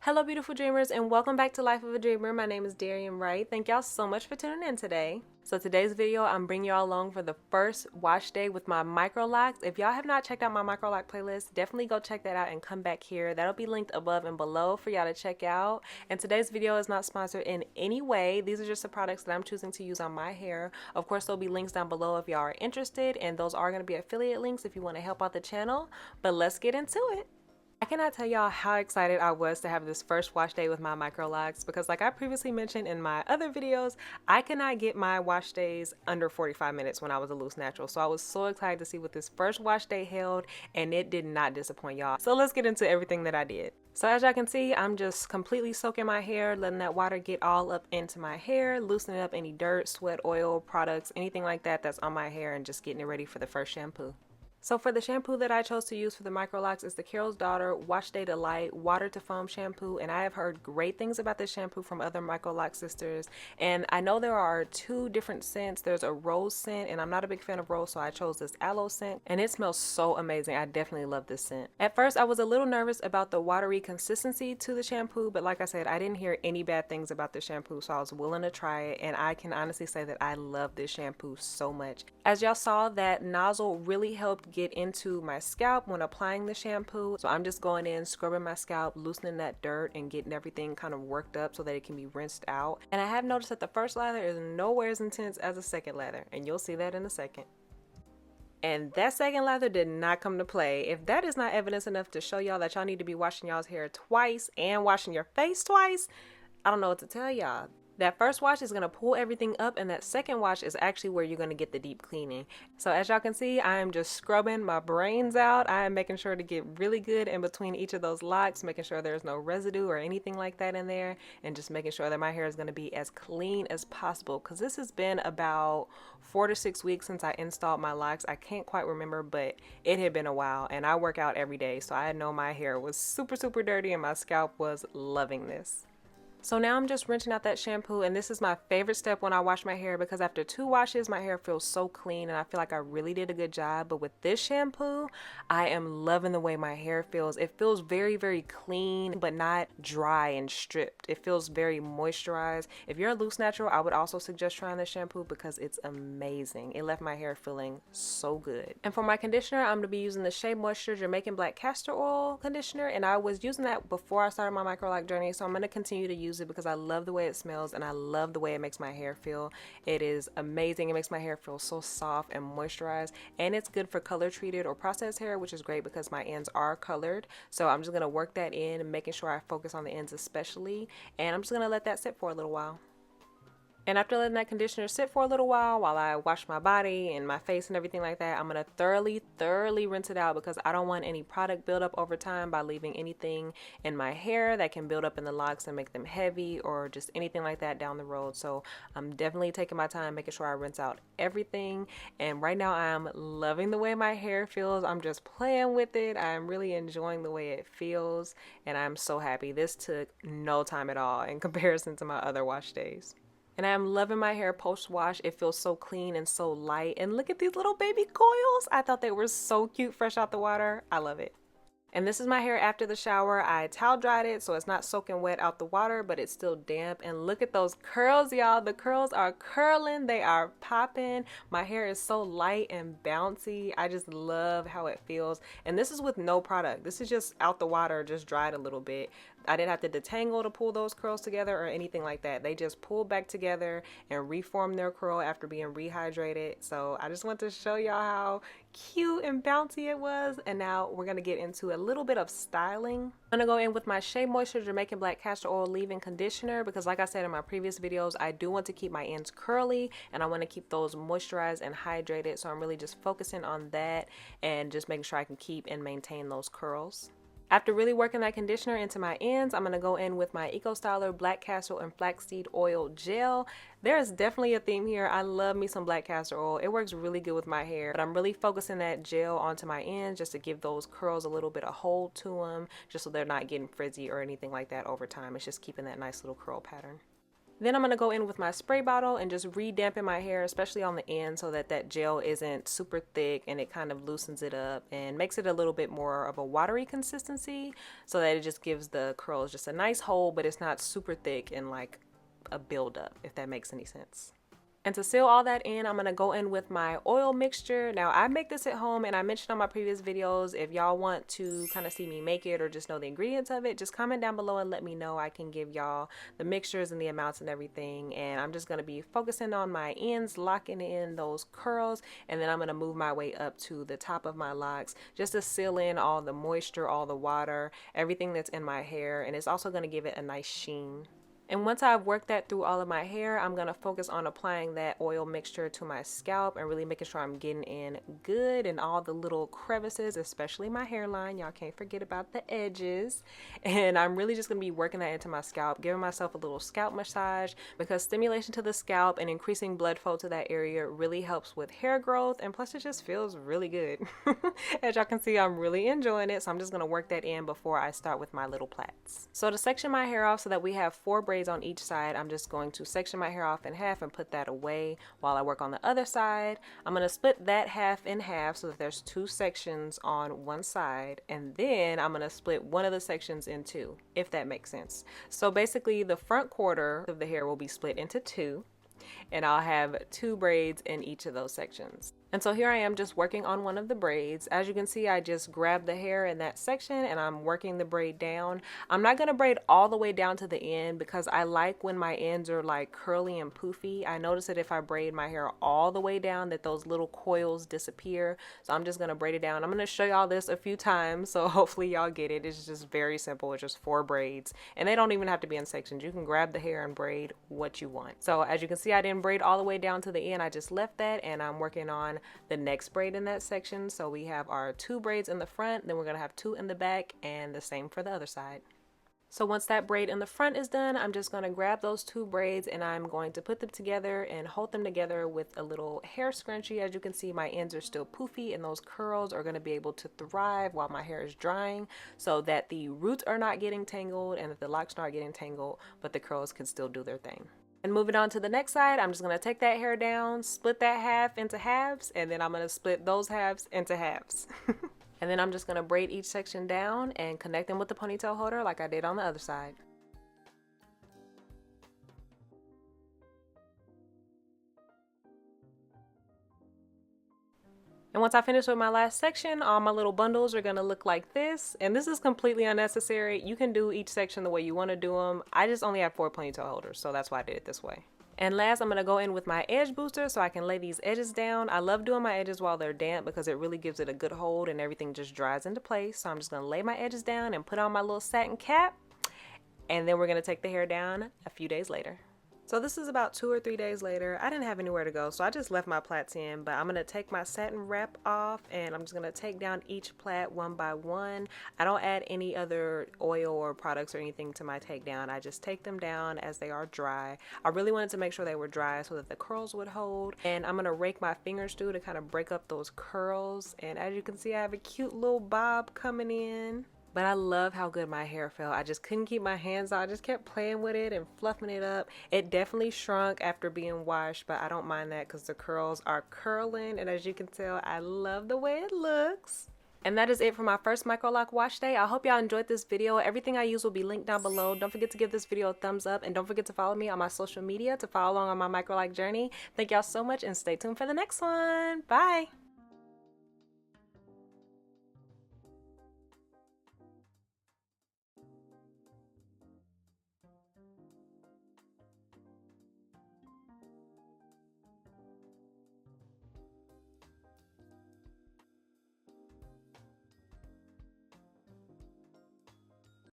Hello beautiful dreamers and welcome back to Life of a Dreamer. My name is Darian Wright. Thank y'all so much for tuning in today. So today's video, I'm bringing y'all along for the first wash day with my Microlocs. If y'all have not checked out my Microloc playlist, definitely go check that out and come back here. That'll be linked above and below for y'all to check out. And today's video is not sponsored in any way. These are just the products that I'm choosing to use on my hair. Of course, there'll be links down below if y'all are interested, and those are going to be affiliate links if you want to help out the channel. But let's get into it. I cannot tell y'all how excited I was to have this first wash day with my Microlocs because like I previously mentioned in my other videos, I could not get my wash days under 45 minutes when I was a loose natural. So I was so excited to see what this first wash day held, and it did not disappoint y'all. So let's get into everything that I did. So as y'all can see, I'm just completely soaking my hair, letting that water get all up into my hair, loosening up any dirt, sweat, oil, products, anything like that that's on my hair, and just getting it ready for the first shampoo. So for the shampoo that I chose to use for the Microlocs is the Carol's Daughter Wash Day Delight Water to Foam Shampoo, and I have heard great things about this shampoo from other Microloc sisters, and I know there are two different scents. There's a rose scent, and I'm not a big fan of rose, so I chose this aloe scent, and it smells so amazing. I definitely love this scent. At first I was a little nervous about the watery consistency to the shampoo, but like I said, I didn't hear any bad things about the shampoo, so I was willing to try it, and I can honestly say that I love this shampoo so much. As y'all saw, that nozzle really helped get into my scalp when applying the shampoo. So I'm just going in, scrubbing my scalp, loosening that dirt and getting everything kind of worked up so that it can be rinsed out. And I have noticed that the first lather is nowhere as intense as the second lather, and you'll see that in a second. And that second lather did not come to play. If that is not evidence enough to show y'all that y'all need to be washing y'all's hair twice and washing your face twice, I don't know what to tell y'all. That first wash is going to pull everything up, and that second wash is actually where you're going to get the deep cleaning. So as y'all can see, I am just scrubbing my brains out. I am making sure to get really good in between each of those locks, making sure there's no residue or anything like that in there, and just making sure that my hair is going to be as clean as possible, because this has been about 4 to 6 weeks since I installed my locks. I can't quite remember, but it had been a while, and I work out every day, so I know my hair was super dirty and my scalp was loving this. So now I'm just rinsing out that shampoo, and this is my favorite step when I wash my hair because after 2 washes my hair feels so clean and I feel like I really did a good job. But with this shampoo, I am loving the way my hair feels. It feels very clean but not dry and stripped. It feels very moisturized. If you're a loose natural, I would also suggest trying this shampoo because it's amazing. It left my hair feeling so good. And for my conditioner, I'm going to be using the Shea Moisture Jamaican Black Castor Oil conditioner, and I was using that before I started my Microloc journey, so I'm going to continue to use it because I love the way it smells and I love the way it makes my hair feel. It is amazing. It makes my hair feel so soft and moisturized, and it's good for color treated or processed hair, which is great because my ends are colored. So I'm just going to work that in and making sure I focus on the ends especially, and I'm just going to let that sit for a little while. And after letting that conditioner sit for a little while I wash my body and my face and everything like that, I'm going to thoroughly rinse it out because I don't want any product buildup over time by leaving anything in my hair that can build up in the locks and make them heavy or just anything like that down the road. So I'm definitely taking my time making sure I rinse out everything. And right now I'm loving the way my hair feels. I'm just playing with it. I'm really enjoying the way it feels, and I'm so happy. This took no time at all in comparison to my other wash days. And I'm loving my hair post-wash. It feels so clean and so light. And look at these little baby coils. I thought they were so cute fresh out the water. I love it. And this is my hair after the shower. I towel dried it so it's not soaking wet out the water, but it's still damp. And look at those curls, y'all. The curls are curling. They are popping. My hair is so light and bouncy. I just love how it feels. And this is with no product. This is just out the water, just dried a little bit. I didn't have to detangle to pull those curls together or anything like that. They just pulled back together and reformed their curl after being rehydrated. So I just want to show y'all how cute and bouncy it was. And now we're going to get into a little bit of styling. I'm going to go in with my Shea Moisture Jamaican Black Castor Oil leave-in conditioner because like I said in my previous videos, I do want to keep my ends curly and I want to keep those moisturized and hydrated. So I'm really just focusing on that and just making sure I can keep and maintain those curls. After really working that conditioner into my ends, I'm going to go in with my Eco Styler Black Castor and Flaxseed Oil Gel. There is definitely a theme here. I love me some black castor oil. It works really good with my hair, but I'm really focusing that gel onto my ends just to give those curls a little bit of hold to them, just so they're not getting frizzy or anything like that over time. It's just keeping that nice little curl pattern. Then I'm going to go in with my spray bottle and just re-dampen my hair, especially on the end, so that that gel isn't super thick and it kind of loosens it up and makes it a little bit more of a watery consistency, so that it just gives the curls just a nice hold, but it's not super thick and like a buildup, if that makes any sense. And to seal all that in, I'm going to go in with my oil mixture. Now, I make this at home, and I mentioned on my previous videos, if y'all want to kind of see me make it or just know the ingredients of it, just comment down below and let me know. I can give y'all the mixtures and the amounts and everything. And I'm just going to be focusing on my ends, locking in those curls, and then I'm going to move my way up to the top of my locks just to seal in all the moisture, all the water, everything that's in my hair. And it's also going to give it a nice sheen. And once I've worked that through all of my hair, I'm going to focus on applying that oil mixture to my scalp and really making sure I'm getting in good in all the little crevices, especially my hairline. Y'all can't forget about the edges. And I'm really just going to be working that into my scalp, giving myself a little scalp massage, because stimulation to the scalp and increasing blood flow to that area really helps with hair growth. And plus, it just feels really good. As y'all can see, I'm really enjoying it. So I'm just going to work that in before I start with my little plaits. So to section my hair off so that we have 4 braids on each side, I'm just going to section my hair off in half and put that away while I work on the other side. I'm going to split that half in half so that there's 2 sections on one side, and then I'm going to split one of the sections in 2, if that makes sense. So basically the front quarter of the hair will be split into 2, and I'll have 2 braids in each of those sections. And so here I am just working on one of the braids. As you can see, I just grabbed the hair in that section and I'm working the braid down. I'm not going to braid all the way down to the end because I like when my ends are like curly and poofy. I notice that if I braid my hair all the way down that those little coils disappear. So I'm just going to braid it down. I'm going to show y'all this a few times, so hopefully y'all get it. It's just very simple. It's just 4 braids and they don't even have to be in sections. You can grab the hair and braid what you want. So as you can see, I didn't braid all the way down to the end. I just left that and I'm working on the next braid in that section. So we have our 2 braids in the front, then we're going to have 2 in the back, and the same for the other side. So once that braid in the front is done, I'm just going to grab those 2 braids and I'm going to put them together and hold them together with a little hair scrunchie. As you can see, my ends are still poofy and those curls are going to be able to thrive while my hair is drying, so that the roots are not getting tangled and that the locks aren't getting tangled, but the curls can still do their thing. And moving on to the next side, I'm just going to take that hair down, split that half into halves, and then I'm going to split those halves into halves. And then I'm just going to braid each section down and connect them with the ponytail holder like I did on the other side. And once I finish with my last section, all my little bundles are going to look like this. And this is completely unnecessary. You can do each section the way you want to do them. I just only have 4 ponytail holders, so that's why I did it this way. And last, I'm going to go in with my edge booster so I can lay these edges down. I love doing my edges while they're damp because it really gives it a good hold and everything just dries into place. So I'm just going to lay my edges down and put on my little satin cap. And then we're going to take the hair down a few days later. So this is about 2 or 3 days later. I didn't have anywhere to go, so I just left my plaits in, but I'm going to take my satin wrap off and I'm just going to take down each plait one by one. I don't add any other oil or products or anything to my takedown. I just take them down as they are dry. I really wanted to make sure they were dry so that the curls would hold, and I'm going to rake my fingers through to kind of break up those curls. And as you can see, I have a cute little bob coming in. But I love how good my hair felt. I just couldn't keep my hands out. I just kept playing with it and fluffing it up. It definitely shrunk after being washed, but I don't mind that because the curls are curling. And as you can tell, I love the way it looks. And that is it for my first Microloc wash day. I hope y'all enjoyed this video. Everything I use will be linked down below. Don't forget to give this video a thumbs up. And don't forget to follow me on my social media to follow along on my Microloc journey. Thank y'all so much and stay tuned for the next one. Bye.